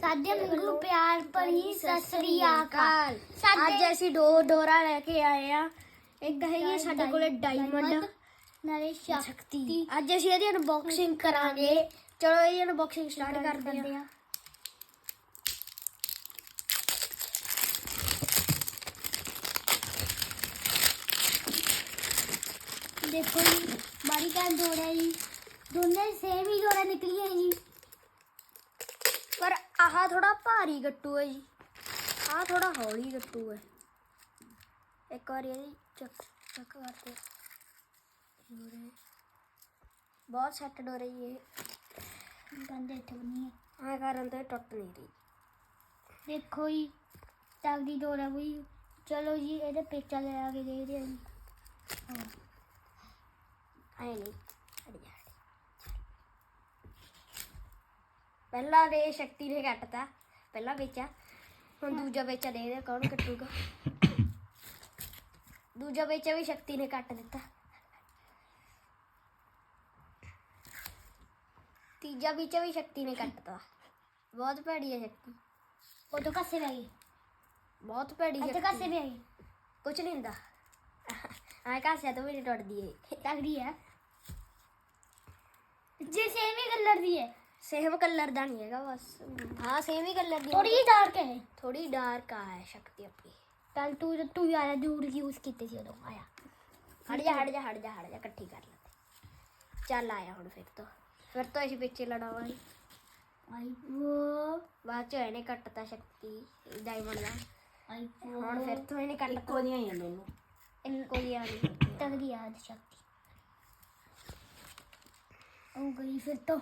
ਸਾਡੇ ਵਾਂਗੂ ਪਿਆਰ ਭਰੀ ਸਤਿ ਸ੍ਰੀ ਅਕਾਲ। ਅੱਜ ਅਸੀਂ ਡੋਰਾ ਲੈ ਕੇ ਆਏ ਆ। ਇੱਕ ਹੈਗੀ ਸਾਡੇ ਕੋਲੇ ਡਾਇਮੰਡ ਨਾਲੇ ਸ਼ਕਤੀ। ਅੱਜ ਅਸੀਂ ਇਹਦੀ ਅਨਬਾਕਸਿੰਗ ਕਰਾਂਗੇ। ਚਲੋ ਇਹ ਅਨਬਾਕਸਿੰਗ ਸਟਾਰਟ ਕਰਦੇ ਆ। देखो जी बारी का डोरा जी दोनों सेम ही डोरा निकली है जी। पर आह थोड़ा भारी गट्टू है जी, आह थोड़ा हौली गट्टू है। एक बार ये चेक करते डोरे बहुत सैट डोरे ये गंदे ठगनी है। हाँ कारण तो टुट नहीं रही। देखो जी तगड़ी डोरा हुई। चलो जी ये पेचा ले आके दे रहे हैं जी। आए नहीं पहला रे शक्ति ने कटता, पहला बेचा हम दूजा बेचा दे दे कौन कटूगा। दूजा बेचा भी शक्ति ने कट दिता। तीजा बेचा भी शक्ति ने कटता। बहुत भैड़ी है शक्ति। वो तो कैसे लगी बहुत भैड़ी अच्छा शक्ति। कैसे लगी कुछ नहीं होता। हाँ कासिया तो मेरी टुट दी है। तगड़ी है जी। सेम ही कलर दी है। सेम कलर दा नहीं है बस। हाँ सेम ही कलर दी। थोड़ी डार्क है। थोड़ी डार्क है शक्ति अपनी। कल तू आया दूर यूज कीते सी उदों आया। हट जा इकट्ठी कर लेते। चल आया हुण फिर तो असीं पिछे लड़ावांगे। आई वो बाद चो इहने कट्टता शक्ति डायमंड दा। आई हुण फिर तो इहने कट्ट ਇੱਕੋ ਜਿਹੀਆਂ ਹੀ ਆ ਦੋਨੋਂ। इनको ही आ गई। तगड़ी याद शक्ति हो गई फिर तो।